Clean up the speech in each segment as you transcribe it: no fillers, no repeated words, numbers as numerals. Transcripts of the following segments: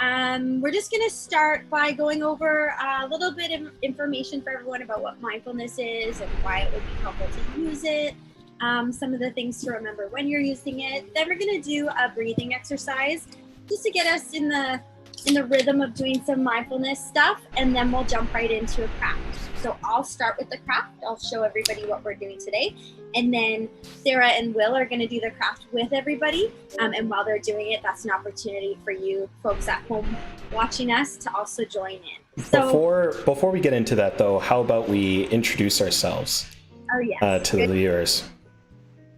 We're just going to start by going over a little bit of information for everyone about what mindfulness is and why it would be helpful to use it. Some of the things to remember when you're using it. Then we're going to do a breathing exercise just to get us in the rhythm of doing some mindfulness stuff, and then we'll jump right into a craft. So I'll start with the craft. I'll show everybody what we're doing today, and then Sarah and Will are going to do the craft with everybody. And while they're doing it, that's an opportunity for you folks at home watching us to also join in. So before we get into that, though, how about we introduce ourselves to the viewers?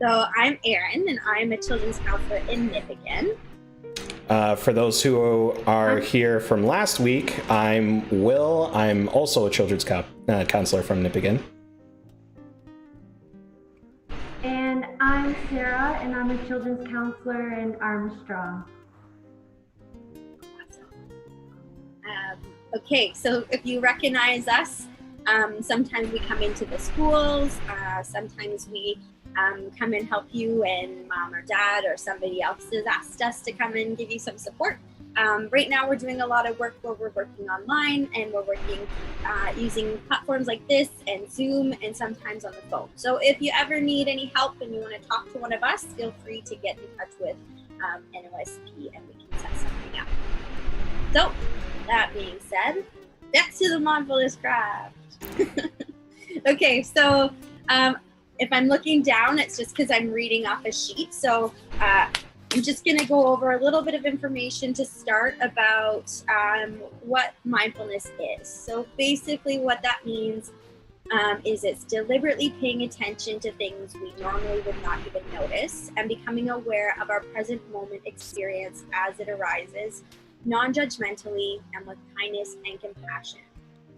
So I'm Erin, and I'm a children's counselor in Nippigan. For those who are here from last week, I'm Will. I'm also a children's counselor from Nippigan. And I'm Sarah, and I'm a children's counselor in Armstrong. Okay, so if you recognize us, sometimes we come into the schools, sometimes we come and help you, and mom or dad or somebody else has asked us to come and give you some support. Right now we're doing a lot of work where we're working online, and we're working using platforms like this and Zoom, and sometimes on the phone. So if you ever need any help and you want to talk to one of us, feel free to get in touch with NOSP and we can set something up. So that being said, back to the mindfulness craft. Okay, so if I'm looking down, it's just because I'm reading off a sheet. So I'm just going to go over a little bit of information to start about what mindfulness is. So basically what that means is it's deliberately paying attention to things we normally would not even notice and becoming aware of our present moment experience as it arises, non-judgmentally and with kindness and compassion.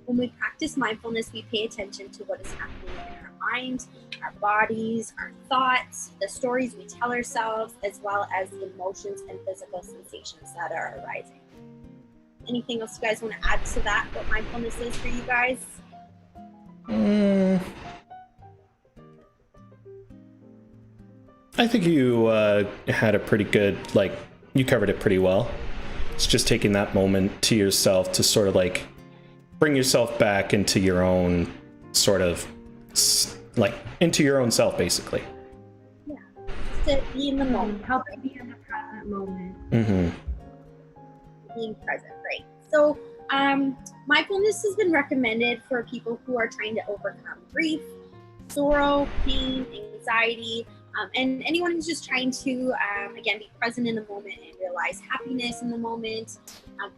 When we practice mindfulness, we pay attention to what is happening in our mind, our bodies, our thoughts, the stories we tell ourselves, as well as the emotions and physical sensations that are arising. Anything else you guys want to add to that, what mindfulness is for you guys? I think you had a pretty good, you covered it pretty well. It's just taking that moment to yourself to sort of bring yourself back into your own sort of into your own self, basically. Yeah, to be in the moment. Helping be in the present moment. Mm-hmm. Being present, right? So mindfulness has been recommended for people who are trying to overcome grief, sorrow, pain, anxiety, and anyone who's just trying to, again, be present in the moment and realize happiness in the moment.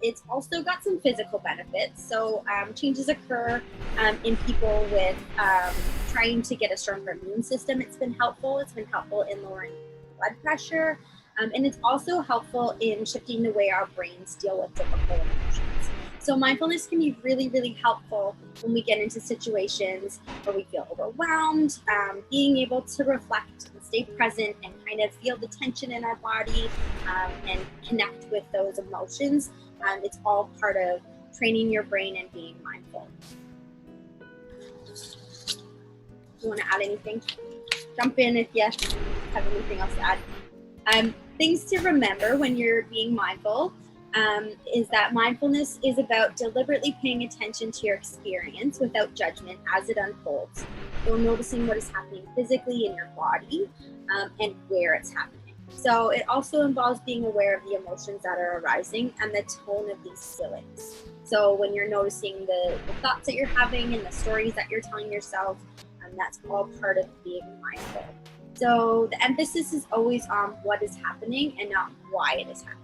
It's also got some physical benefits. So changes occur in people with trying to get a stronger immune system. It's been helpful. It's been helpful in lowering blood pressure. And it's also helpful in shifting the way our brains deal with difficult emotions. So mindfulness can be really, really helpful when we get into situations where we feel overwhelmed, being able to reflect and stay present and kind of feel the tension in our body and connect with those emotions. It's all part of training your brain and being mindful. Do you want to add anything? Jump in if you have anything else to add. Things to remember when you're being mindful is that mindfulness is about deliberately paying attention to your experience without judgment as it unfolds. You're noticing what is happening physically in your body and where it's happening. So it also involves being aware of the emotions that are arising and the tone of these feelings. So when you're noticing the thoughts that you're having and the stories that you're telling yourself, that's all part of being mindful. So the emphasis is always on what is happening and not why it is happening.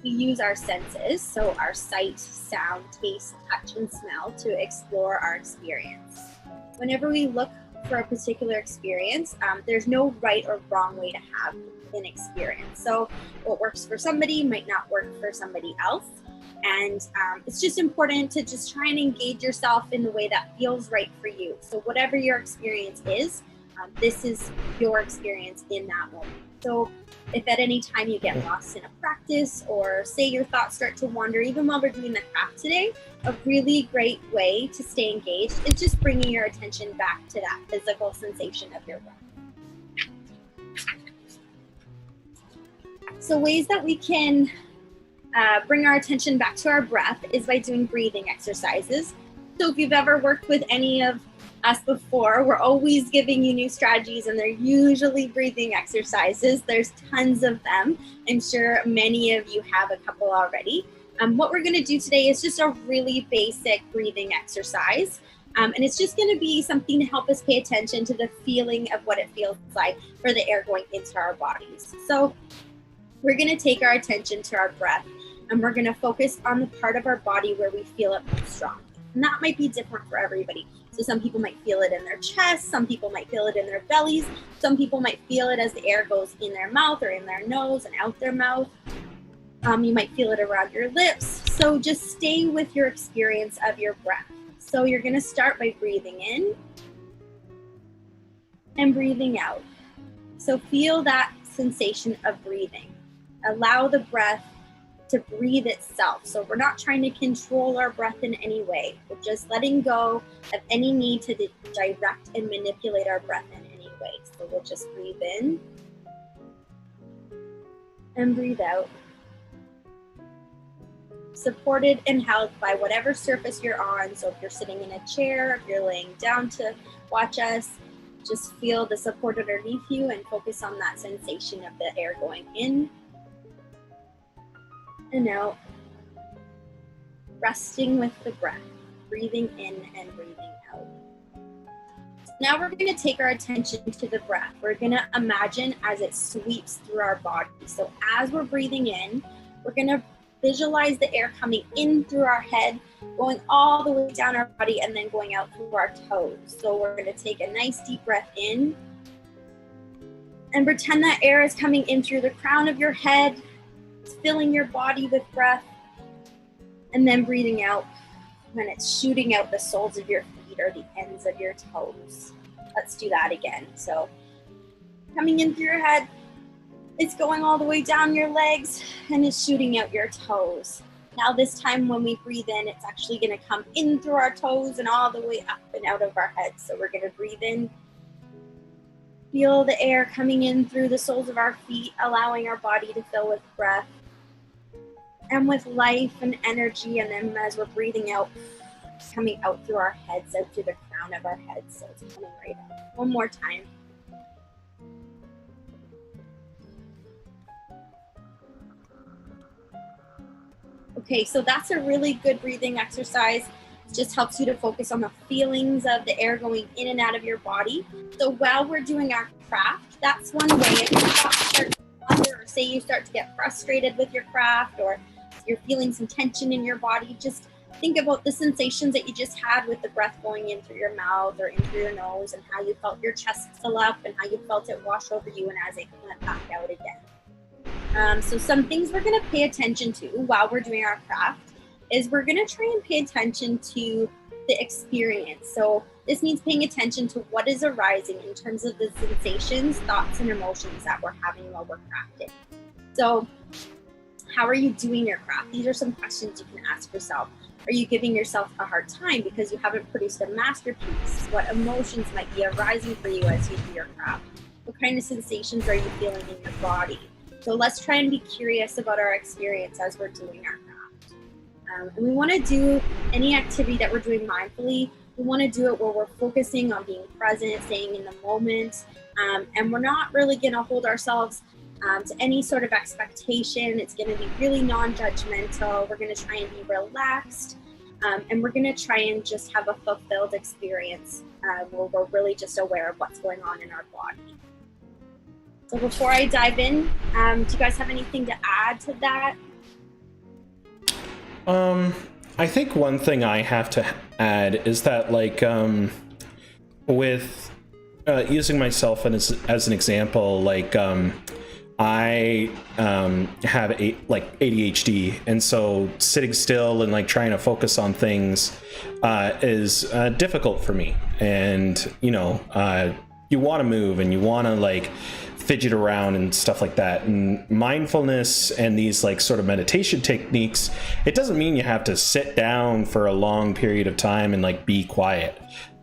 We use our senses, so our sight, sound, taste, touch, and smell to explore our experience. Whenever we look for a particular experience, there's no right or wrong way to have an experience. So what works for somebody might not work for somebody else. And it's just important to just try and engage yourself in the way that feels right for you. So whatever your experience is, this is your experience in that moment. So if at any time you get lost in a practice or say your thoughts start to wander, even while we're doing the craft today, a really great way to stay engaged is just bringing your attention back to that physical sensation of your breath. So ways that we can bring our attention back to our breath is by doing breathing exercises. So if you've ever worked with any of us before, we're always giving you new strategies, and they're usually breathing exercises. There's tons of them. I'm sure many of you have a couple already. What we're going to do today is just a really basic breathing exercise. And it's just going to be something to help us pay attention to the feeling of what it feels like for the air going into our bodies. So we're going to take our attention to our breath, and we're going to focus on the part of our body where we feel it most strongly. And that might be different for everybody. So some people might feel it in their chest, some people might feel it in their bellies, some people might feel it as the air goes in their mouth or in their nose and out their mouth. You might feel it around your lips. So just stay with your experience of your breath. So you're going to start by breathing in and breathing out. So feel that sensation of breathing. Allow the breath to breathe itself. So we're not trying to control our breath in any way. We're just letting go of any need to direct and manipulate our breath in any way. So we'll just breathe in and breathe out. Supported and held by whatever surface you're on. So if you're sitting in a chair, if you're laying down to watch us, just feel the support underneath you and focus on that sensation of the air going in and out. Resting with the breath, breathing in and breathing out. Now we're going to take our attention to the breath. We're going to imagine as it sweeps through our body. So as we're breathing in, we're going to visualize the air coming in through our head, going all the way down our body, and then going out through our toes. So we're going to take a nice deep breath in and pretend that air is coming in through the crown of your head, filling your body with breath, and then breathing out when it's shooting out the soles of your feet or the ends of your toes. Let's do that again. So coming in through your head, it's going all the way down your legs and it's shooting out your toes. Now this time when we breathe in, it's actually going to come in through our toes and all the way up and out of our heads. So we're going to breathe in. Feel the air coming in through the soles of our feet, allowing our body to fill with breath and with life and energy. And then as we're breathing out, it's coming out through our heads, out through the crown of our heads. So it's coming right out. One more time. Okay, so that's a really good breathing exercise. It just helps you to focus on the feelings of the air going in and out of your body. So while we're doing our craft, that's one way. If you start to wonder, or say you start to get frustrated with your craft, or you're feeling some tension in your body, just think about the sensations that you just had with the breath going in through your mouth or in through your nose, and how you felt your chest fill up and how you felt it wash over you and as it went back out again. So some things we're going to pay attention to while we're doing our craft is we're going to try and pay attention to the experience. So this means paying attention to what is arising in terms of the sensations, thoughts, and emotions that we're having while we're crafting. So how are you doing your craft? These are some questions you can ask yourself. Are you giving yourself a hard time because you haven't produced a masterpiece? What emotions might be arising for you as you do your craft? What kind of sensations are you feeling in your body? So let's try and be curious about our experience as we're doing our craft. And we want to do any activity that we're doing mindfully. We want to do it where we're focusing on being present, staying in the moment, and we're not really going to hold ourselves to any sort of expectation. It's going to be really non-judgmental. We're going to try and be relaxed, and we're going to try and just have a fulfilled experience where we're really just aware of what's going on in our body. So before I dive in, do you guys have anything to add to that? I think one thing I have to add is that, like, with using myself as an example, like, I have ADHD, and so sitting still and like trying to focus on things is difficult for me. And you want to move and you want to like fidget around and stuff like that. And mindfulness and these like sort of meditation techniques, it doesn't mean you have to sit down for a long period of time and like be quiet.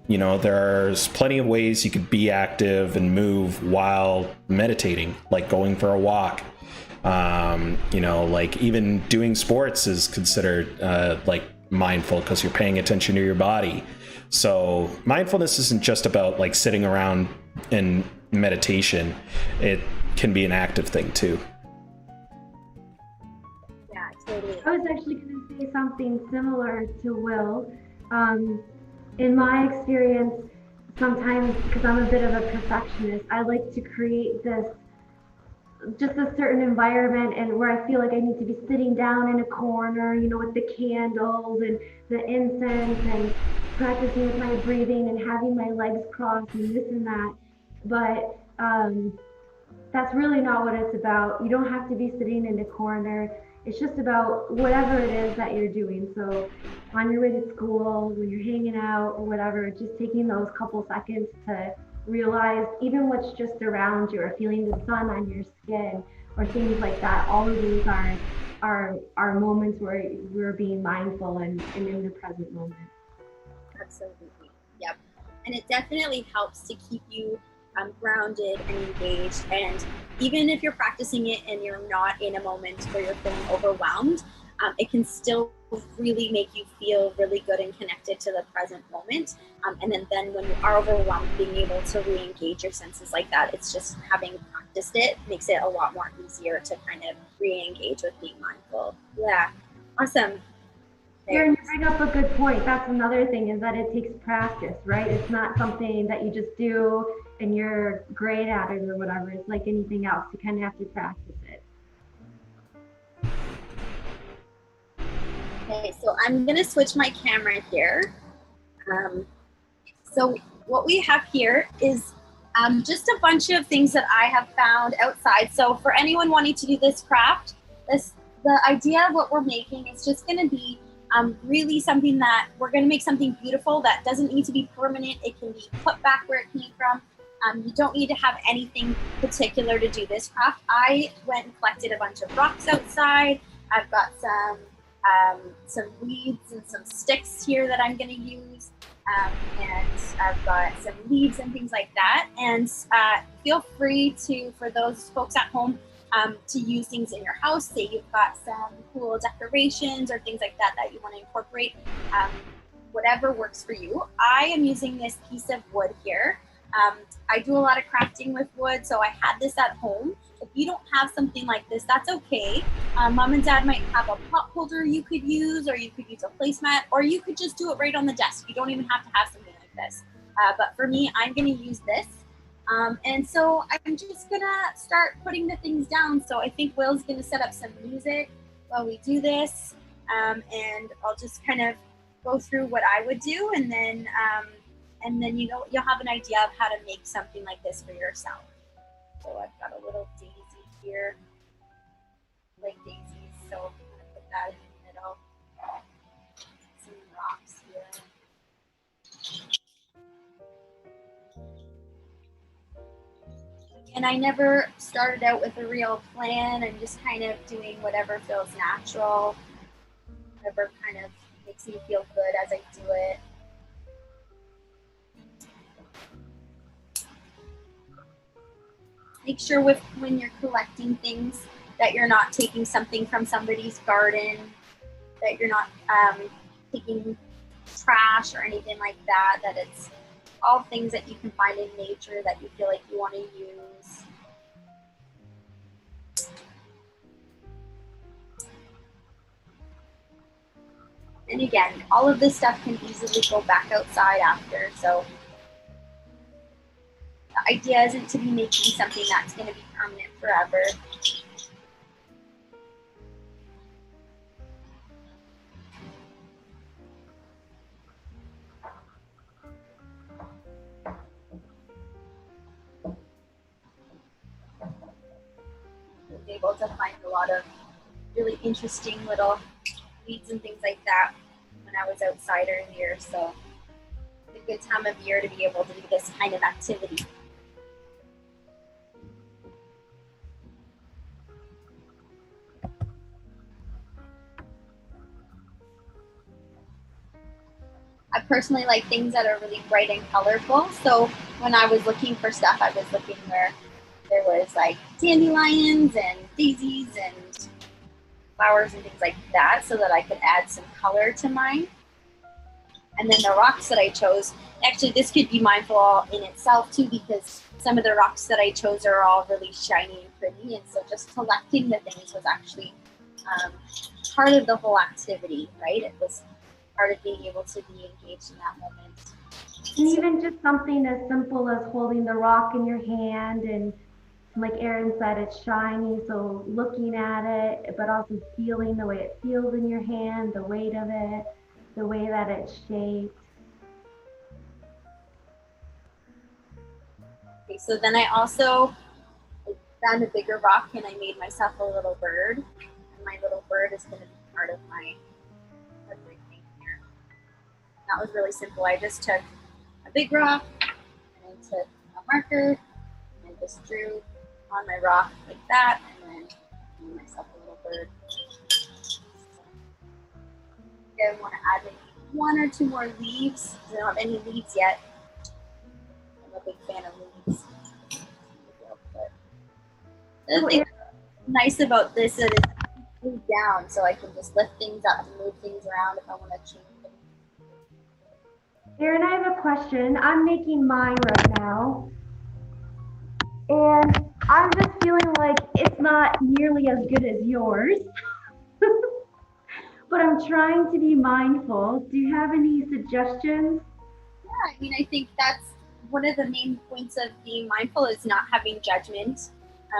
There's plenty of ways you could be active and move while meditating, like going for a walk, You know, like even doing sports is considered like mindful because you're paying attention to your body. So mindfulness isn't just about like sitting around in meditation. It can be an active thing too. Yeah, totally. I was actually going to say something similar to Will. In my experience, sometimes, because I'm a bit of a perfectionist, I like to create this just a certain environment and where I feel like I need to be sitting down in a corner, you know, with the candles and the incense and practicing with my breathing and having my legs crossed and this and that. But that's really not what it's about. You don't have to be sitting in a corner. It's just about whatever it is that you're doing. So on your way to school, when you're hanging out or whatever, just taking those couple seconds to realize even what's just around you or feeling the sun on your skin or things like that. All of these are moments where we're being mindful and in the present moment. Absolutely. Yep. And it definitely helps to keep you grounded and engaged. And even if you're practicing it and you're not in a moment where you're feeling overwhelmed, it can still really make you feel really good and connected to the present moment. And then when you are overwhelmed, being able to re-engage your senses like that, it's just having practiced it makes it a lot more easier to kind of re-engage with being mindful. Yeah, awesome. Aaron, you bring up a good point. That's another thing is that it takes practice, right? It's not something that you just do and you're great at it or whatever. It's like anything else. You kind of have to practice it. Okay, so I'm gonna switch my camera here. So what we have here is just a bunch of things that I have found outside. So for anyone wanting to do this craft, the idea of what we're making is just gonna be really something that we're gonna make something beautiful that doesn't need to be permanent. It can be put back where it came from. You don't need to have anything particular to do this craft. I went and collected a bunch of rocks outside. I've got some weeds and some sticks here that I'm going to use, and I've got some leaves and things like that. And feel free to, for those folks at home, to use things in your house. Say you've got some cool decorations or things like that that you want to incorporate. Whatever works for you. I am using this piece of wood here. I do a lot of crafting with wood, so I had this at home. If you don't have something like this, that's okay. Mom and Dad might have a pot holder you could use, or you could use a placemat, or you could just do it right on the desk. You don't even have to have something like this. But for me, I'm gonna use this. And so I'm just gonna start putting the things down. So I think Will's gonna set up some music while we do this. And I'll just kind of go through what I would do, and then you know, you'll have an idea of how to make something like this for yourself. So I've got a little daisy here, like daisies, so I'm gonna put that in the middle. Some rocks here. And I never started out with a real plan. I'm just kind of doing whatever feels natural, whatever kind of makes me feel good as I do it. Make sure when you're collecting things that you're not taking something from somebody's garden, that you're not taking trash or anything like that, that it's all things that you can find in nature that you feel like you want to use. And again, all of this stuff can easily go back outside after, so the idea isn't to be making something that's going to be permanent forever. I was able to find a lot of really interesting little weeds and things like that when I was outside earlier, so it's a good time of year to be able to do this kind of activity. I personally like things that are really bright and colorful. So when I was looking for stuff, I was looking where there was like dandelions and daisies and flowers and things like that, so that I could add some color to mine. And then the rocks that I chose, actually this could be mindful in itself too, because some of the rocks that I chose are all really shiny and pretty, and so just collecting the things was actually part of the whole activity, right? It was part of being able to be engaged in that moment. And even just something as simple as holding the rock in your hand, and like Erin said, it's shiny, so looking at it, but also feeling the way it feels in your hand, the weight of it, the way that it's shaped. Okay, so then I also found a bigger rock and I made myself a little bird. And my little bird is going to be part of my thing here. That was really simple. I just took a big rock and I took a marker and I just drew on my rock like that, and then made myself a little bird. I want to add maybe 1 or 2 more leaves. I don't have any leaves yet. I'm a big fan of leaves. The thing nice about this is it's glued down, so I can just lift things up and move things around if I want to change them. Erin, I have a question. I'm making mine right now, and I'm just feeling like it's not nearly as good as yours. But I'm trying to be mindful. Do you have any suggestions? Yeah, I mean, I think that's one of the main points of being mindful is not having judgment,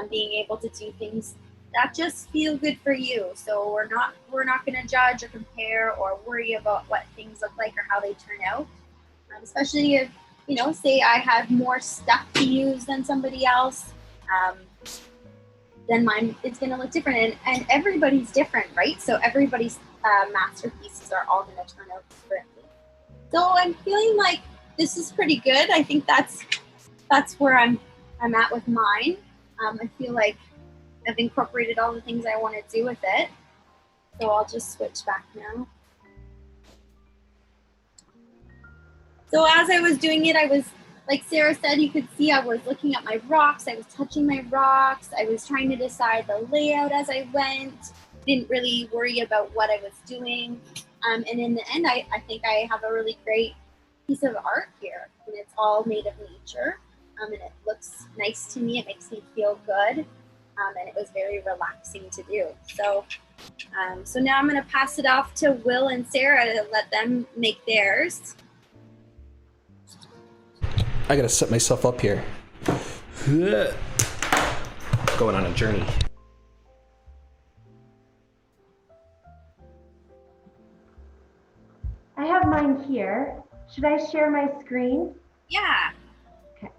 being able to do things that just feel good for you. So we're not going to judge or compare or worry about what things look like or how they turn out. Especially if, you know, say I have more stuff to use than somebody else, then mine it's going to look different. And everybody's different, right? So everybody's masterpieces are all going to turn out differently. So I'm feeling like this is pretty good. I think that's where I'm at with mine. I feel like I've incorporated all the things I want to do with it. So I'll just switch back now. So as I was doing it, I was, like Sarah said, you could see I was looking at my rocks. I was touching my rocks. I was trying to decide the layout as I went. Didn't really worry about what I was doing. And in the end, I think I have a really great piece of art here. And it's all made of nature. And it looks nice to me. It makes me feel good. And it was very relaxing to do. So, so now I'm going to pass it off to Will and Sarah to let them make theirs. I gotta set myself up here. Going on a journey. I have mine here. Should I share my screen? Yeah. Okay.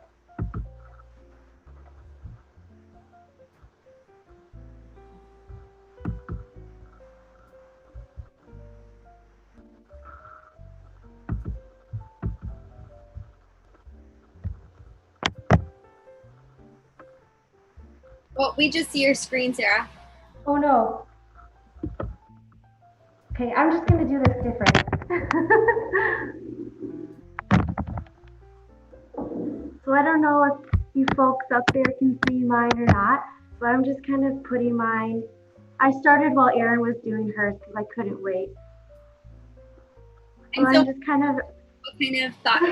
Well, we just see your screen, Sarah. Oh no. Okay, I'm just gonna do this different. So I don't know if you folks up there can see mine or not, but I'm just kind of putting mine. I started while Erin was doing hers because I couldn't wait. So I'm just kind of. What kind of thoughts?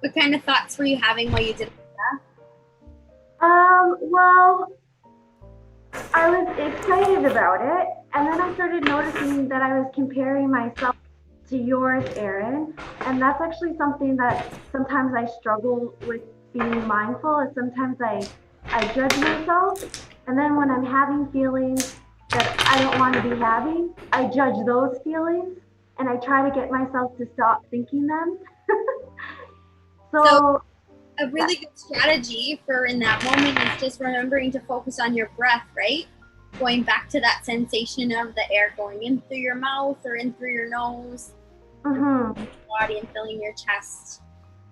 What kind of thoughts were you having while you did that? Well, I was excited about it, and then I started noticing that I was comparing myself to yours, Erin, and that's actually something that sometimes I struggle with being mindful, is sometimes I judge myself, and then when I'm having feelings that I don't want to be having, I judge those feelings, and I try to get myself to stop thinking them. So a really good strategy for in that moment is just remembering to focus on your breath, right? Going back to that sensation of the air going in through your mouth or in through your nose, your body, and filling your chest,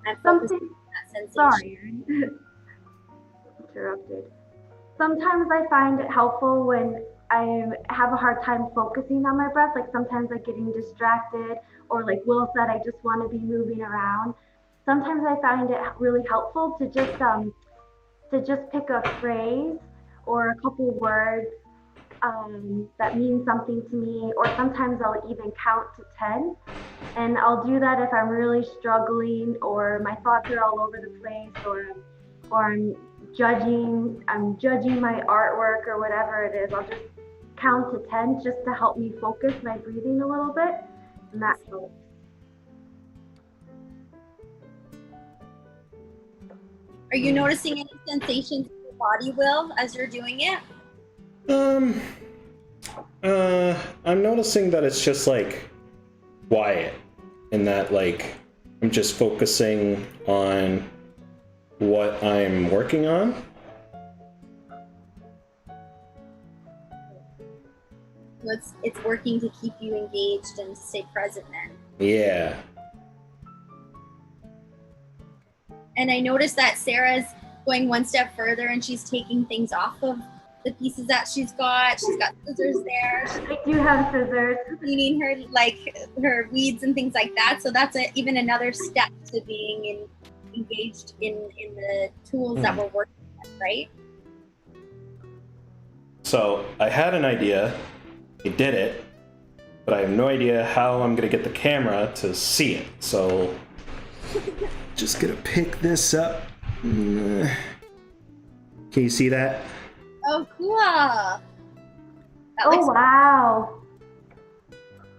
and focusing on that sensation. Sorry, Erin. Interrupted. Sometimes I find it helpful when I have a hard time focusing on my breath. Like sometimes like getting distracted, or like Will said, I just want to be moving around. sometimes I find it really helpful to just pick a phrase or a couple words that mean something to me, or sometimes I'll even count to 10. And I'll do that if I'm really struggling or my thoughts are all over the place, or I'm judging my artwork or whatever it is. I'll just count to 10 just to help me focus my breathing a little bit, and that helps. Are you noticing any sensations in your body, Will, as you're doing it? I'm noticing that it's just like quiet, and that like I'm just focusing on what I'm working on. It's working to keep you engaged and to stay present then. Yeah. And I noticed that Sarah's going one step further and she's taking things off of the pieces that she's got. She's got scissors there. I do have scissors. Cleaning her, like her weeds and things like that. So that's even another step to being engaged in the tools that we're working with, right? So I had an idea. I did it, but I have no idea how I'm gonna get the camera to see it. So just gonna pick this up. Can you see that? Oh, cool. Wow.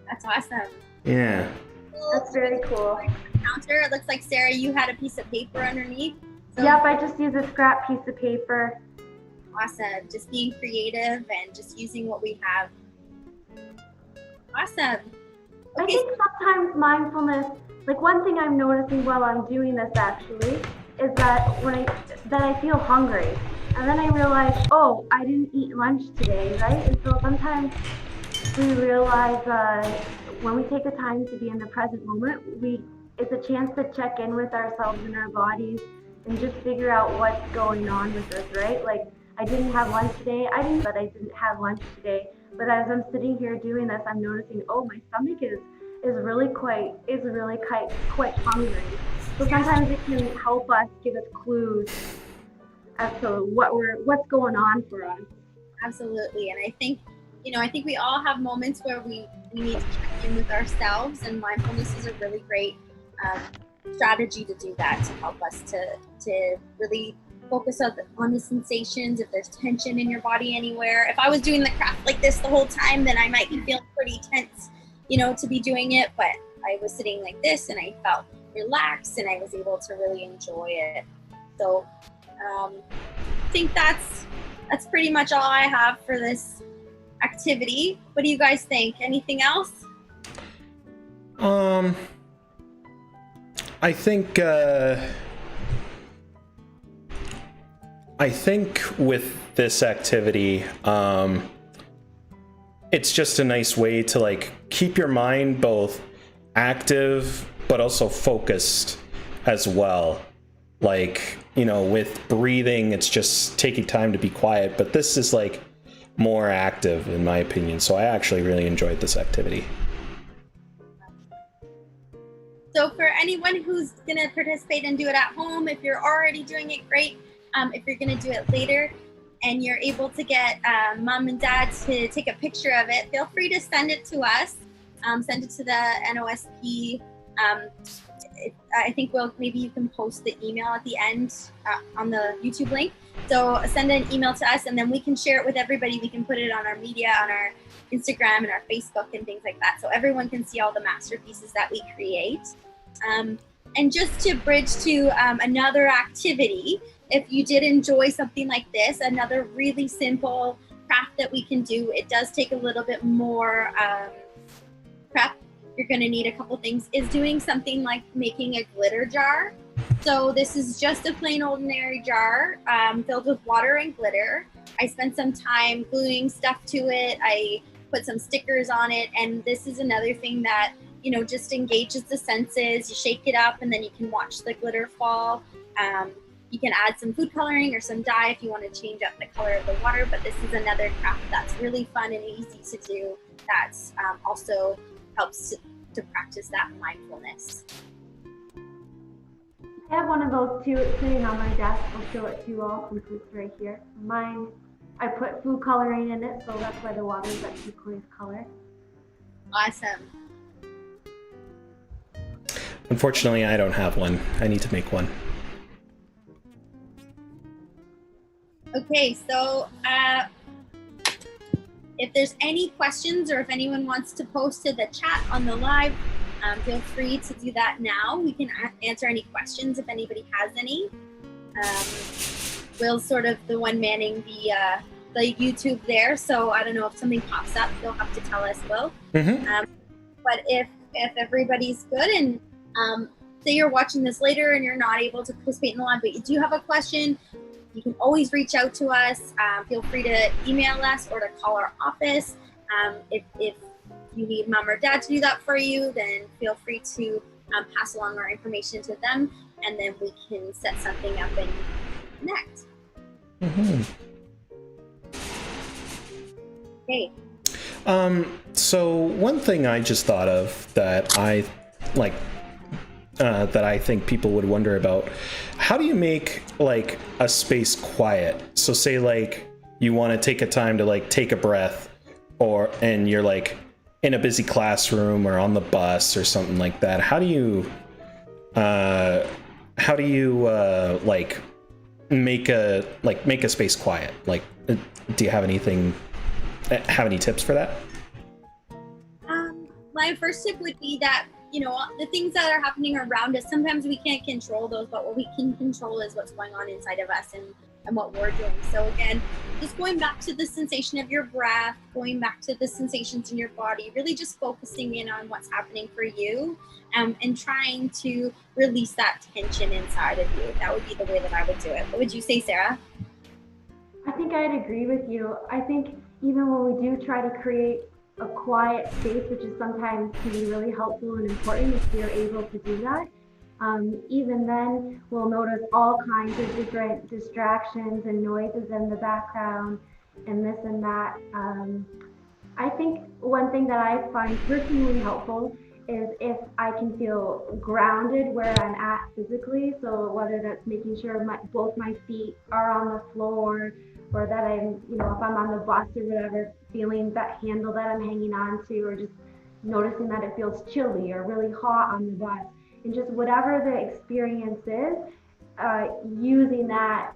That's awesome. Yeah. That's very cool. Counter. It looks like, Sarah, you had a piece of paper underneath. So Yep, I just use a scrap piece of paper. Awesome. Just being creative and just using what we have. Awesome. I think sometimes mindfulness, like one thing I'm noticing while I'm doing this actually, is that I feel hungry. And then I realize, oh, I didn't eat lunch today, right? And so sometimes we realize when we take the time to be in the present moment, it's a chance to check in with ourselves and our bodies and just figure out what's going on with us, right? Like, I didn't have lunch today. I didn't have lunch today. But as I'm sitting here doing this, I'm noticing, oh, my stomach is really quite hungry. So sometimes it can help us, give us clues as to what's going on for us. Absolutely. And I think we all have moments where we need to check in with ourselves, and mindfulness is a really great strategy to do that, to help us to really focus on the sensations. If there's tension in your body anywhere, if I was doing the craft like this the whole time, then I might be feeling pretty tense, to be doing it. But I was sitting like this and I felt relaxed and I was able to really enjoy it. So I think that's pretty much all I have for this activity. What do you guys think? Anything else? I think with this activity, it's just a nice way to like keep your mind both active but also focused as well. Like, with breathing, it's just taking time to be quiet, but this is like more active in my opinion. So I actually really enjoyed this activity. So for anyone who's going to participate and do it at home, if you're already doing it, great. If you're going to do it later and you're able to get mom and dad to take a picture of it, feel free to send it to us. Send it to the NOSP. I think maybe you can post the email at the end on the YouTube link. So send an email to us and then we can share it with everybody. We can put it on our media, on our Instagram and our Facebook and things like that. So everyone can see all the masterpieces that we create. And just to bridge to another activity, if you did enjoy something like this, another really simple craft that we can do, it does take a little bit more prep. You're going to need a couple things, is doing something like making a glitter jar. So this is just a plain ordinary jar filled with water and glitter. I spent some time gluing stuff to it. I put some stickers on it. And this is another thing that, just engages the senses. You shake it up and then you can watch the glitter fall. You can add some food coloring or some dye if you want to change up the color of the water, but this is another craft that's really fun and easy to do that also helps to practice that mindfulness. I have one of those too. It's sitting on my desk. I'll show it to you all since it's right here. Mine, I put food coloring in it, so that's why the water is that turquoise color. Awesome. Unfortunately, I don't have one. I need to make one. Okay, so if there's any questions or if anyone wants to post to the chat on the live, feel free to do that now. We can answer any questions if anybody has any. Will's sort of the one manning the YouTube there, so I don't know if something pops up, you'll have to tell us, Will. But if everybody's good and say you're watching this later and you're not able to participate in the live, but you do have a question, you can always reach out to us. Feel free to email us or to call our office. If you need mom or dad to do that for you, then feel free to pass along our information to them, and then we can set something up and connect. Okay. So one thing I just thought of that I like, that I think people would wonder about, how do you make like a space quiet? So say like you want to take a time to like take a breath, and you're like in a busy classroom or on the bus or something like that. How do you like make a space quiet? Like, do you have any tips for that? My first tip would be that, the things that are happening around us, sometimes we can't control those, but what we can control is what's going on inside of us and what we're doing. So again, just going back to the sensation of your breath, going back to the sensations in your body, really just focusing in on what's happening for you, and trying to release that tension inside of you. That would be the way that I would do it. What would you say, Sarah? I think I'd agree with you. I think even when we do try to create a quiet space, which is sometimes can be really helpful and important if you're able to do that, even then we'll notice all kinds of different distractions and noises in the background and this and that. I think one thing that I find personally helpful is if I can feel grounded where I'm at physically. So whether that's making sure both my feet are on the floor, or that I'm, if I'm on the bus or whatever, feeling that handle that I'm hanging on to, or just noticing that it feels chilly or really hot on the bus. And just whatever the experience is, using that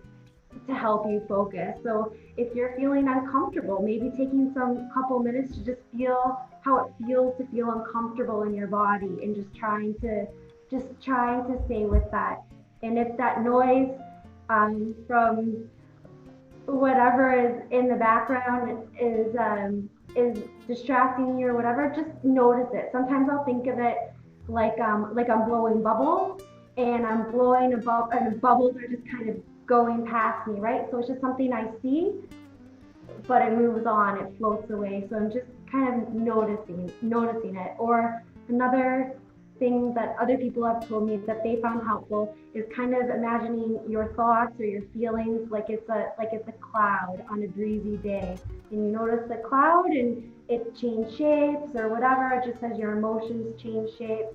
to help you focus. So if you're feeling uncomfortable, maybe taking some couple minutes to just feel how it feels to feel uncomfortable in your body, and just trying to stay with that. And if that noise from whatever is in the background is distracting you or whatever, just notice it. Sometimes I'll think of it like I'm blowing bubbles, and I'm blowing and the bubbles are just kind of going past me, right? So it's just something I see, but it moves on, it floats away. So I'm just kind of noticing it. Or another thing that other people have told me that they found helpful is kind of imagining your thoughts or your feelings like it's a cloud on a breezy day, and you notice the cloud and it changed shapes or whatever. It just says your emotions change shape,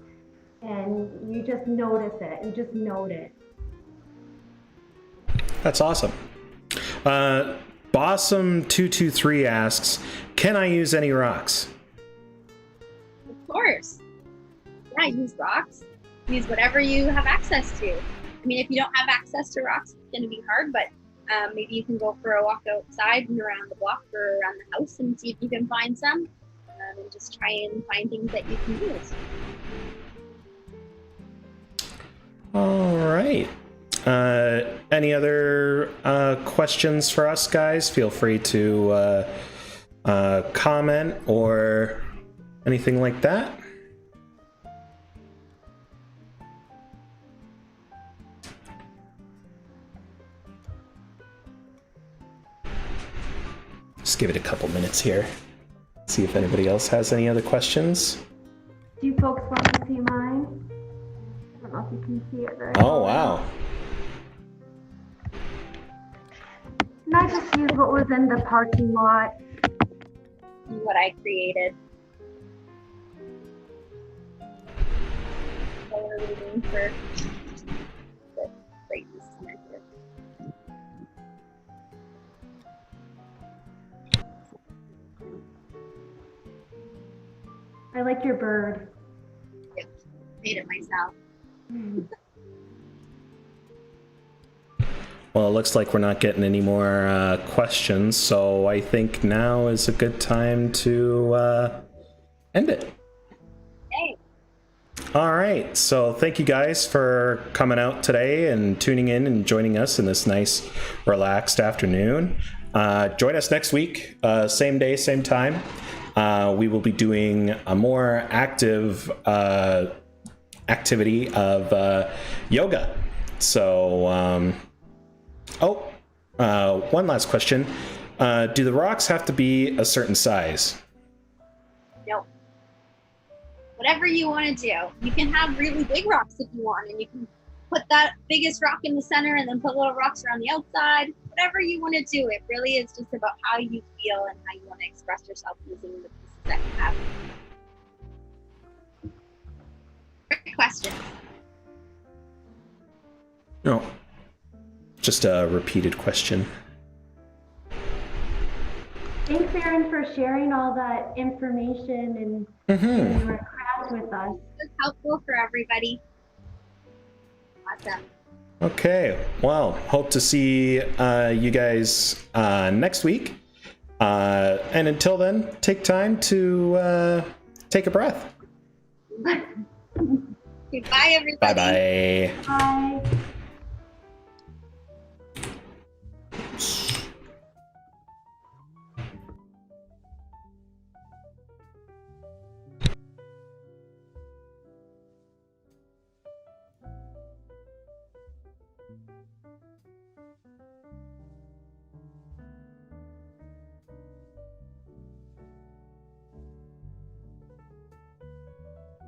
and you just notice it. You just note it. That's awesome. Bossum223 asks, can I use any rocks? Of course. Yeah, use rocks. Use whatever you have access to. I mean, if you don't have access to rocks, it's going to be hard, but maybe you can go for a walk outside and around the block or around the house and see if you can find some, and just try and find things that you can use. All right. Any other questions for us, guys? Feel free to comment or anything like that. Just give it a couple minutes here. See if anybody else has any other questions. Do you folks want to see mine? I don't know if you can see it very well. Oh, wow. And I just used what was in the parking lot. What I created. So we're waiting for I like your bird. Made it myself. Well, it looks like we're not getting any more questions, so I think now is a good time to end it. Hey. All right, so thank you guys for coming out today and tuning in and joining us in this nice, relaxed afternoon. Join us next week, same day, same time. We will be doing a more active activity of yoga. So, one last question. Do the rocks have to be a certain size? No. Whatever you want to do. You can have really big rocks if you want, and you can put that biggest rock in the center and then put little rocks around the outside. Whatever you want to do. It really is just about how you feel and how you want to express yourself using the pieces that you have. Great question. No. Just a repeated question. Thanks, Aaron, for sharing all that information and your craft with us. It's helpful for everybody. Awesome. Okay, well, hope to see you guys next week. And until then, take time to take a breath. Goodbye, everybody. Bye-bye. Bye.